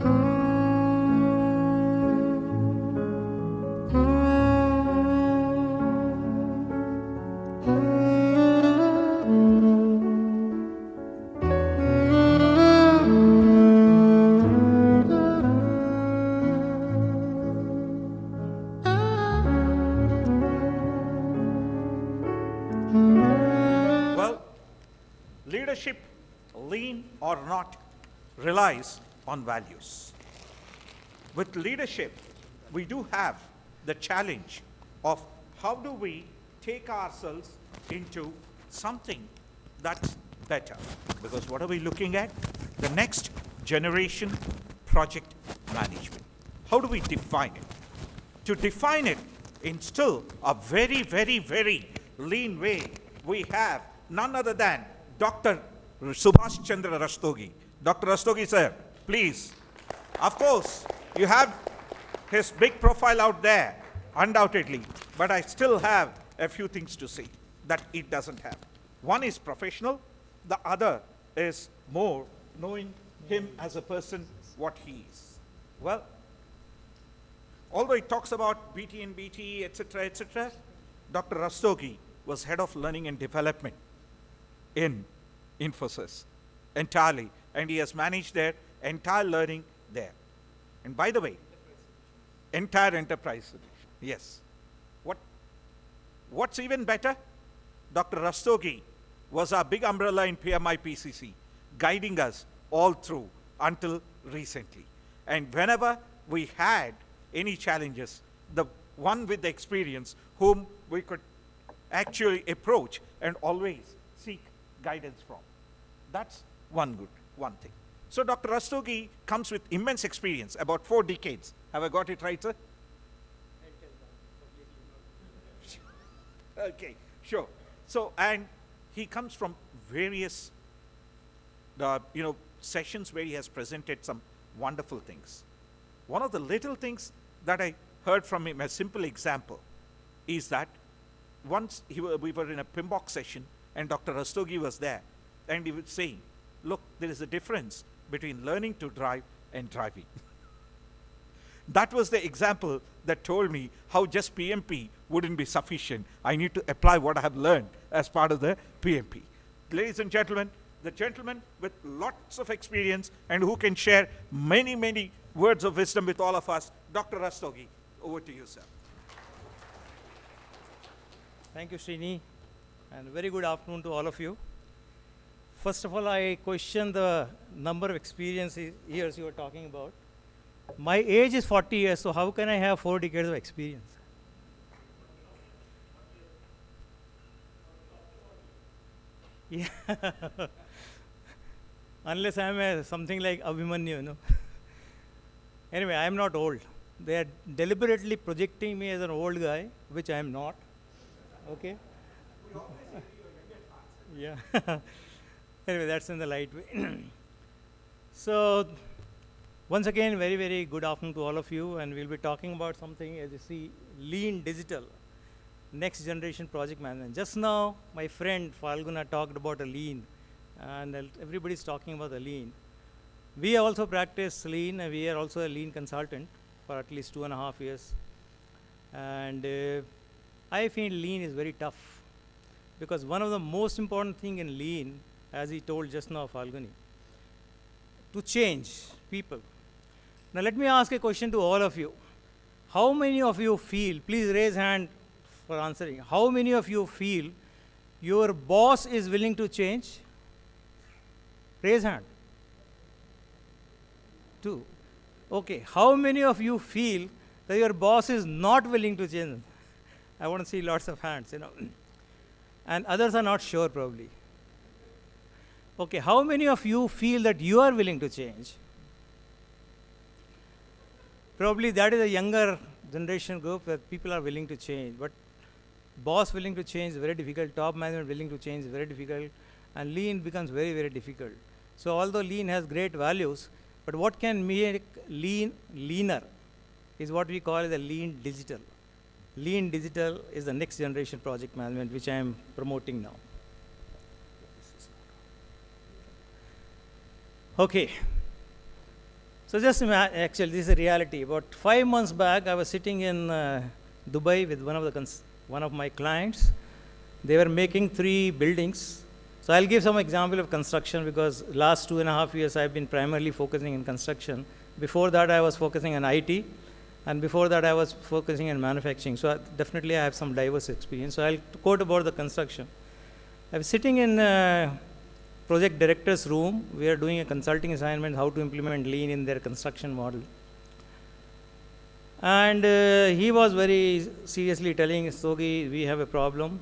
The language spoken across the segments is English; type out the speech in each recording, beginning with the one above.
Well, leadership, lean or not, relies on values. With leadership, we do have the challenge of how do we take ourselves into something that's better. Because what are we looking at? The next generation project management. How do we define it? To define it in still a very, very, very lean way, we have none other than Dr. Subhaash Chandra Rastogi. Dr. Rastogi, sir, please. Of course, you have his big profile out there, undoubtedly, but I still have a few things to say that it doesn't have. One is professional, the other is more knowing him as a person, what he is. Well, although it talks about BT and BT, etc., Dr. Rastogi was head of learning and development in Infosys entirely, and he has managed their entire learning there. And by the way, entire enterprise, yes. What's even better? Dr. Rastogi was our big umbrella in PMI PCC, guiding us all through until recently. And whenever we had any challenges, the one with the experience whom we could actually approach and always seek guidance from. That's one thing. So Dr. Rastogi comes with immense experience, about 4 decades. Have I got it right, sir? Okay, sure. So, and he comes from various, sessions where he has presented some wonderful things. One of the little things that I heard from him, a simple example, is that once we were in a PMBOK session and Dr. Rastogi was there, and he was saying, look, there is a difference between learning to drive and driving. That was the example that told me how just PMP wouldn't be sufficient. I need to apply what I have learned as part of the PMP. Ladies and gentlemen, the gentleman with lots of experience and who can share many, many words of wisdom with all of us, Dr. Rastogi. Over to you, sir. Thank you, Srini, and very good afternoon to all of you. First of all, I question the number of years you were talking about. My age is 40 years, so how can I have 4 decades of experience? Yeah. Unless I am something like Abhimanyu, Anyway, I am not old. They are deliberately projecting me as an old guy, which I am not. Okay? Yeah. Anyway, that's in the light way. So, once again, very, very good afternoon to all of you, and we'll be talking about something, as you see, lean digital, next generation project management. Just now, my friend Falguna talked about a lean, and everybody's talking about the lean. We also practice lean, and we are also a lean consultant for at least 2.5 years. And I feel lean is very tough, because one of the most important thing in lean, as he told just now, Falguni, to change people. Now let me ask a question to all of you. How many of you feel, please raise hand for answering, how many of you feel your boss is willing to change? Raise hand. 2. Okay, how many of you feel that your boss is not willing to change? I want to see lots of hands, And others are not sure probably. Okay, how many of you feel that you are willing to change? Probably that is a younger generation group where people are willing to change, but boss willing to change is very difficult, top management willing to change is very difficult, and lean becomes very, very difficult. So although lean has great values, but what can make lean leaner is what we call the lean digital. Lean digital is the next generation project management, which I am promoting now. Okay. So just actually, this is a reality. About 5 months back, I was sitting in Dubai with one of my clients. They were making 3 buildings. So I'll give some example of construction because last 2.5 years I've been primarily focusing in construction. Before that I was focusing on IT, and before that I was focusing in manufacturing. So definitely I have some diverse experience. So I'll quote about the construction. I was sitting in project director's room. We are doing a consulting assignment how to implement lean in their construction model. And he was very seriously telling Sogi, we have a problem.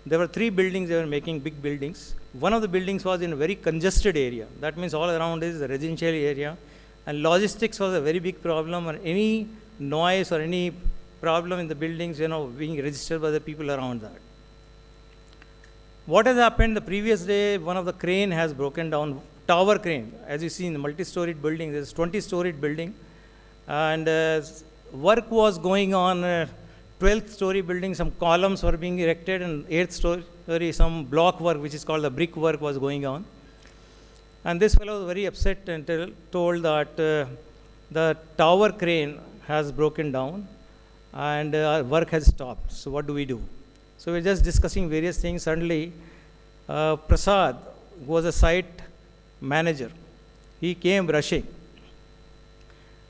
There were 3 buildings, they were making big buildings. One of the buildings was in a very congested area. That means all around is a residential area. And logistics was a very big problem, and any noise or any problem in the buildings, being registered by the people around that. What has happened the previous day, one of the crane has broken down, tower crane. As you see in the multi-storied building, there's 20-storied building. And work was going on, 12th story building, some columns were being erected, and 8th story, some block work, which is called the brick work, was going on. And this fellow was very upset and told that the tower crane has broken down and work has stopped. So what do we do? So we're just discussing various things. Suddenly, Prasad, who was a site manager, he came rushing.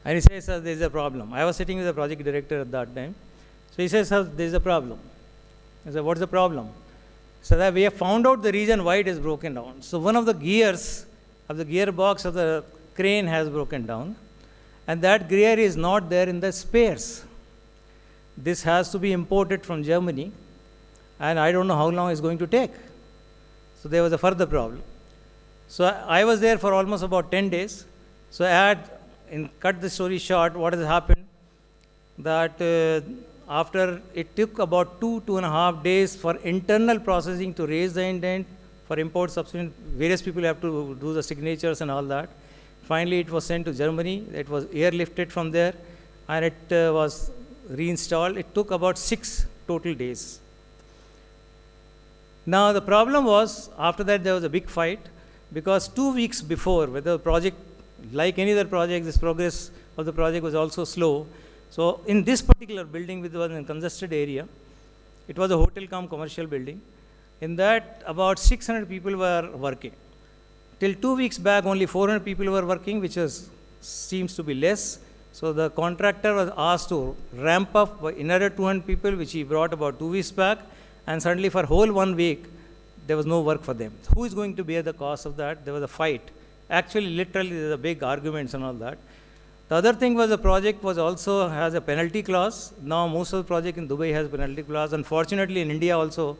And he says, sir, there is a problem. I was sitting with the project director at that time. So he says, sir, there is a problem. I said, what's the problem? So that we have found out the reason why it is broken down. So one of the gears of the gearbox of the crane has broken down, and that gear is not there in the spares. This has to be imported from Germany, and I don't know how long it's going to take. So there was a further problem. So I was there for almost about 10 days. So I had, cut the story short, what has happened, that after it took about 2.5 days for internal processing to raise the indent, for import substitution, various people have to do the signatures and all that. Finally, it was sent to Germany. It was airlifted from there, and it was reinstalled. It took about 6 total days. Now, the problem was, after that, there was a big fight, because 2 weeks before, where the project, like any other project, this progress of the project was also slow. So, in this particular building, which was in a congested area, it was a hotel cum commercial building. In that, about 600 people were working. Till 2 weeks back, only 400 people were working, which seems to be less. So the contractor was asked to ramp up by another 200 people, which he brought about 2 weeks back. And suddenly, for whole 1 week, there was no work for them. Who is going to bear the cost of that? There was a fight. Actually, literally, there were big arguments and all that. The other thing was the project was also has a penalty clause. Now, most of the project in Dubai has a penalty clause. Unfortunately, in India also,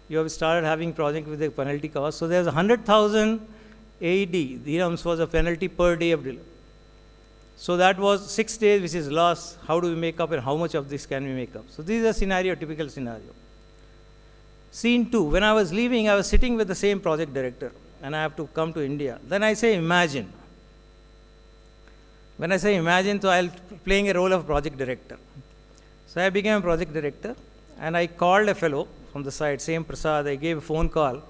you have started having project with a penalty clause. So there's 100,000 AED, dirhams was a penalty per day of delay. So that was 6 days, which is lost. How do we make up, and how much of this can we make up? So this is a scenario, typical scenario. Scene 2, when I was leaving, I was sitting with the same project director, and I have to come to India. Then I say, imagine. When I say imagine, so I'm playing a role of project director. So I became a project director, and I called a fellow from the side, same Prasad. I gave a phone call.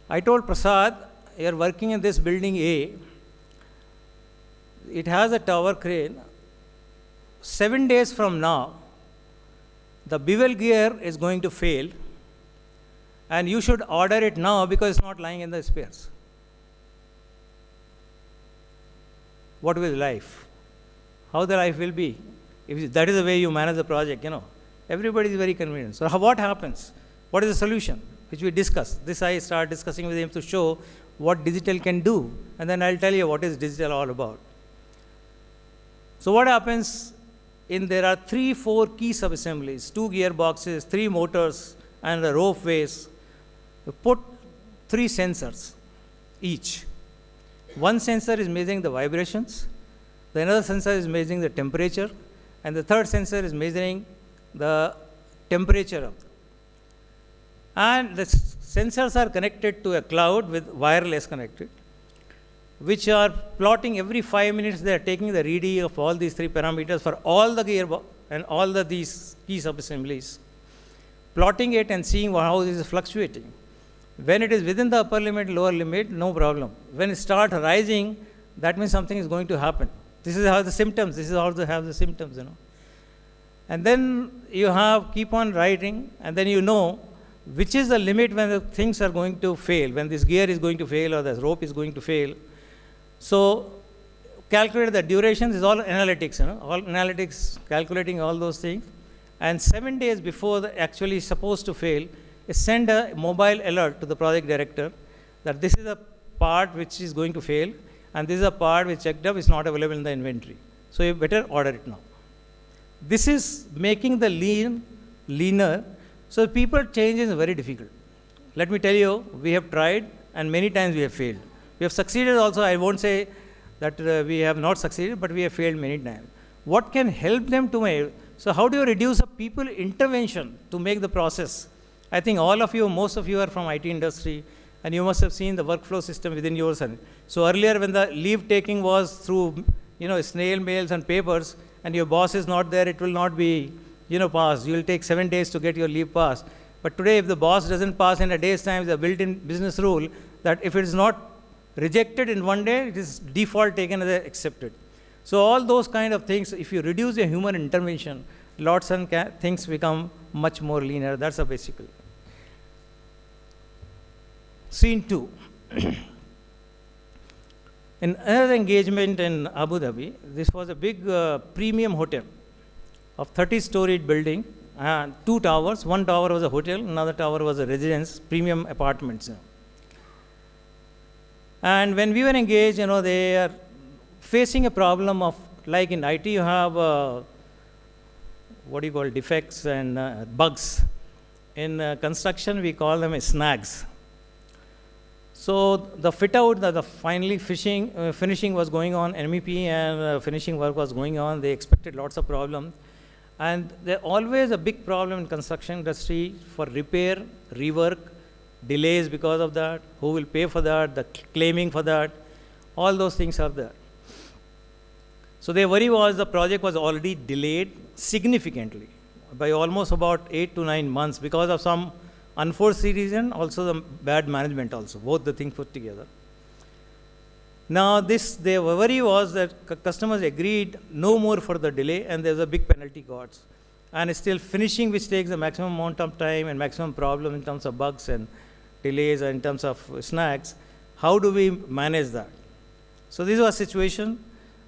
I told Prasad, you're working in this building A. It has a tower crane. 7 days from now, the bevel gear is going to fail, and you should order it now because it's not lying in the spares. What will life? How the life will be? If that is the way you manage the project, everybody is very convenient. So what happens? What is the solution? Which we discuss. This I start discussing with him to show what digital can do, and then I'll tell you what is digital all about. So what happens? There are 3-4 key subassemblies, 2 gearboxes, 3 motors, and the ropeways. You put 3 sensors each. One sensor is measuring the vibrations, the another sensor is measuring the temperature, and the third sensor is measuring the temperature of. And the sensors are connected to a cloud with wireless connected, which are plotting every 5 minutes. They are taking the reading of all these 3 parameters for all the gearbox and all these key subassemblies, plotting it and seeing how this is fluctuating. When it is within the upper limit, lower limit, no problem. When it starts rising, that means something is going to happen. This is how the symptoms, this is how to have the symptoms, And then you keep on writing, and then you know which is the limit when the things are going to fail, when this gear is going to fail or this rope is going to fail. So calculate the durations is all analytics, all analytics, calculating all those things. And 7 days before the actually supposed to fail, send a mobile alert to the project director that this is a part which is going to fail, and this is a part which checked up is not available in the inventory. So you better order it now. This is making the leaner. So people change is very difficult. Let me tell you, we have tried and many times we have failed. We have succeeded also. I won't say that we have not succeeded, but we have failed many times. What can help them to make? So how do you reduce a people intervention to make the process? I think all of you, most of you are from IT industry, and you must have seen the workflow system within yours. So earlier when the leave taking was through, snail mails and papers, and your boss is not there, it will not be, passed. You will take 7 days to get your leave passed. But today, if the boss doesn't pass in a day's time, the built-in business rule that if it is not rejected in 1 day, it is default taken as accepted. So all those kind of things, if you reduce your human intervention, lots and things become much more linear. That's a basically. Scene 2. In another engagement in Abu Dhabi, this was a big premium hotel of 30-storied building, 2 towers. One tower was a hotel, another tower was a residence, premium apartments. And when we were engaged, they are facing a problem of, like in IT, you have defects and bugs. In construction, we call them snags. So the fit out, the finally finishing was going on, MEP and finishing work was going on. They expected lots of problems. And there's always a big problem in construction industry for repair, rework, delays because of that, who will pay for that, the claiming for that, all those things are there. So their worry was the project was already delayed significantly by almost about 8 to 9 months because of some unforeseen reason, also the bad management also, both the things put together. Now their worry was that customers agreed no more for the delay, and there's a big penalty costs. And still finishing, which takes the maximum amount of time and maximum problem in terms of bugs and delays and in terms of snags. How do we manage that? So this was a situation.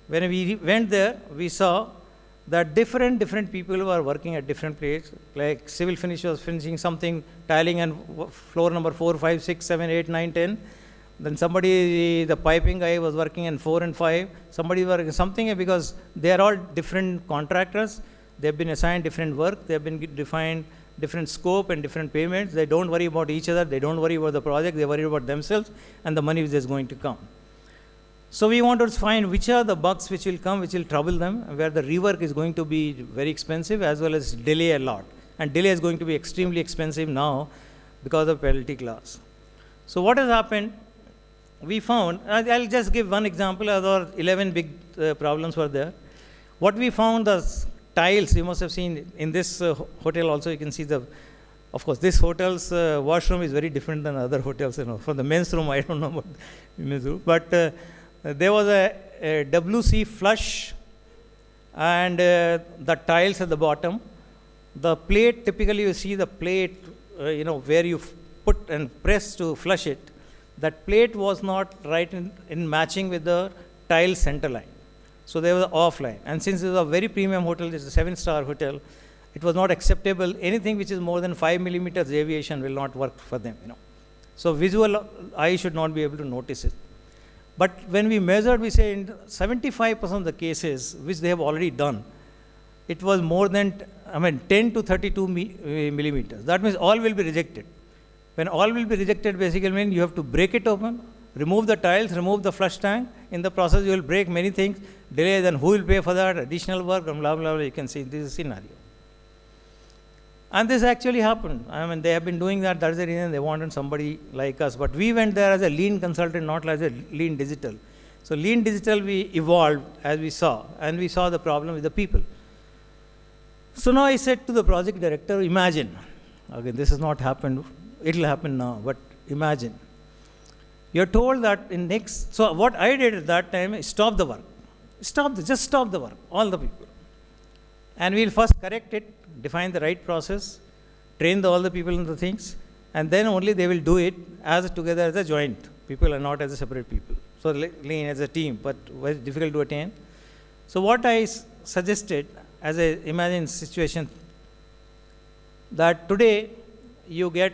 When we went there, we saw that different people were working at different places. Like civil finish was finishing something, tiling and floor number 4, 5, 6, 7, 8, 9, 10. Then somebody, the piping guy was working in 4 and 5. Somebody working something, because they are all different contractors. They have been assigned different work. They have been defined different scope and different payments. They don't worry about each other. They don't worry about the project. They worry about themselves and the money which is going to come. So we want to find which are the bugs which will come, which will trouble them, where the rework is going to be very expensive as well as delay a lot. And delay is going to be extremely expensive now because of penalty clause. So what has happened? We found, I'll just give one example, other 11 big problems were there. What we found, the tiles, you must have seen in this hotel also, you can see of course, this hotel's washroom is very different than other hotels, For the men's room, I don't know about men's room, but there was a WC flush and the tiles at the bottom. The plate, typically you see the plate, where you put and press to flush it. That plate was not right in matching with the tile center line. So there was an offline. And since it was a very premium hotel, it's a 7-star hotel, it was not acceptable. Anything which is more than 5 millimeters deviation will not work for them, So visual eye should not be able to notice it. But when we measured, we say in 75% of the cases, which they have already done, it was more than, 10 to 32 millimeters. That means all will be rejected. When all will be rejected, basically means you have to break it open, remove the tiles, remove the flush tank. In the process, you will break many things, delay, then who will pay for that, additional work, and blah, blah, blah. You can see this is a scenario. And this actually happened. They have been doing that. That's the reason they wanted somebody like us. But we went there as a lean consultant, not as a lean digital. So lean digital, we evolved as we saw, and we saw the problem with the people. So now I said to the project director, imagine, again, this has not happened. It will happen now, but imagine. You're told that so what I did at that time is stop the work. just stop the work, all the people. And we'll first correct it, define the right process, train all the people in the things, and then only they will do it as together as a joint. People are not as a separate people. So lean as a team, but very difficult to attain. So what I suggested as a imagine situation, that today you get,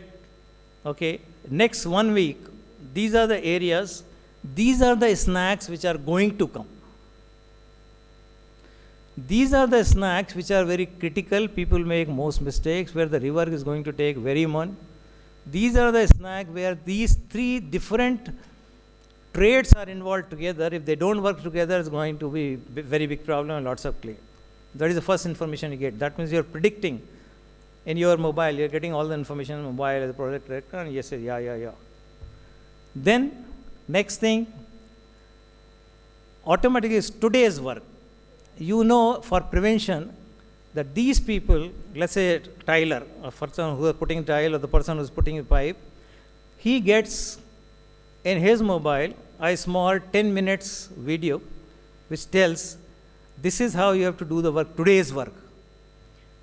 okay, next 1 week, these are the areas, these are the snacks which are going to come. These are the snacks which are very critical. People make most mistakes, where the rework is going to take very much. These are the snacks where these 3 different trades are involved together. If they don't work together, it's going to be very big problem and lots of claim. That is the first information you get. That means you're predicting in your mobile, you're getting all the information in mobile as a project director, and yes, yeah. Then, next thing, automatically is today's work. You know, for prevention, that these people, let's say tiler, a person who is putting tile or the person who is putting a pipe, he gets in his mobile a small 10 minutes video which tells this is how you have to do the work, today's work.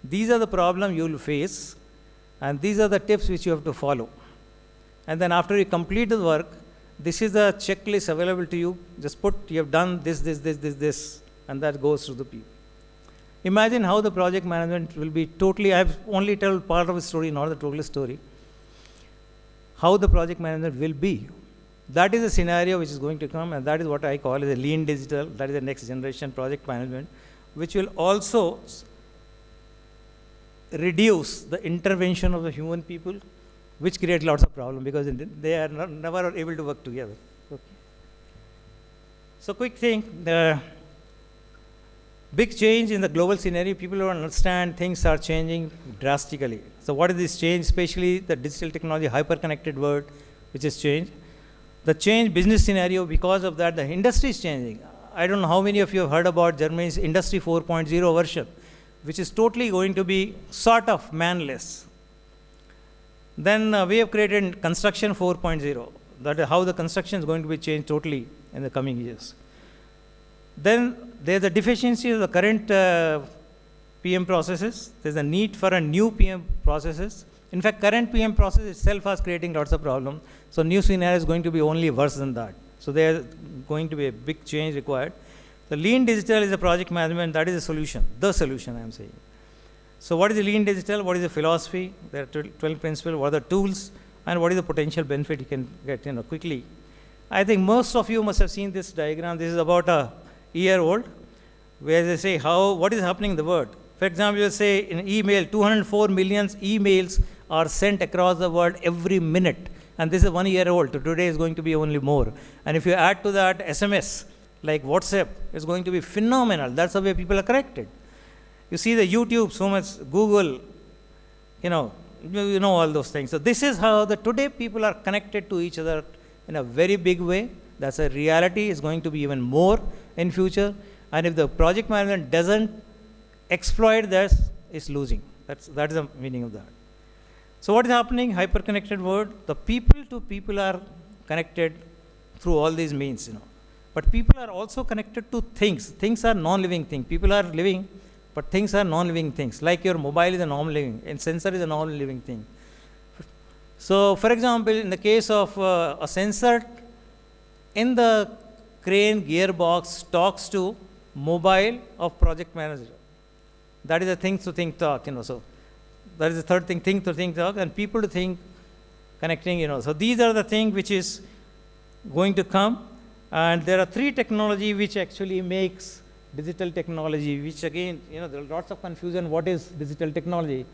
These are the problems you will face, and these are the tips which you have to follow. And then after you complete the work, this is the checklist available to you. Just put, you have done this, and that goes to the people. Imagine how the project management will be totally, I have only told part of the story, not the total story. How the project management will be. That is a scenario which is going to come, and that is what I call as a lean digital. That is the next generation project management, which will also reduce the intervention of the human people, which creates lots of problems because they are never able to work together. Okay. So quick thing, the big change in the global scenario, people don't understand things are changing drastically. So what is this change, especially the digital technology, hyper-connected world, which has changed. The change business scenario, because of that, the industry is changing. I don't know how many of you have heard about Germany's Industry 4.0 version, which is totally going to be sort of manless. Then we have created Construction 4.0. That is how the construction is going to be changed totally in the coming years. Then there's a deficiency of the current PM processes. There's a need for a new PM processes. In fact, current PM process itself is creating lots of problems. So new scenario is going to be only worse than that. So there's going to be a big change required. The lean digital is a project management. That is a solution, the solution I am saying. So what is the lean digital? What is the philosophy? There are 12 principles. What are the tools? And what is the potential benefit you can get quickly? I think most of you must have seen this diagram. This is about a year old, where they say what is happening in the world. For example, you say in email, 204 million emails are sent across the world every minute. And this is 1 year old. So today is going to be only more. And if you add to that SMS, like WhatsApp, it's going to be phenomenal. That's the way people are connected. You see the YouTube, so much Google, you know all those things. So this is how today people are connected to each other in a very big way. That's a reality. It's going to be even more in future. And if the project management doesn't exploit this, it's losing. That is the meaning of that. So what is happening? Hyper-connected world. The people to people are connected through all these means, But people are also connected to things. Things are non-living things. People are living, but things are non-living things. Like your mobile is a non-living, and sensor is a non-living thing. So, for example, in the case of a sensor in the crane gearbox talks to mobile of project manager. That is a think to think talk, So that is the third thing, think to think talk, and people to think connecting, So these are the things which is going to come. And there are 3 technology which actually makes digital technology, which again, there are lots of confusion. What is digital technology?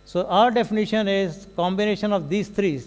So our definition is combination of these 3.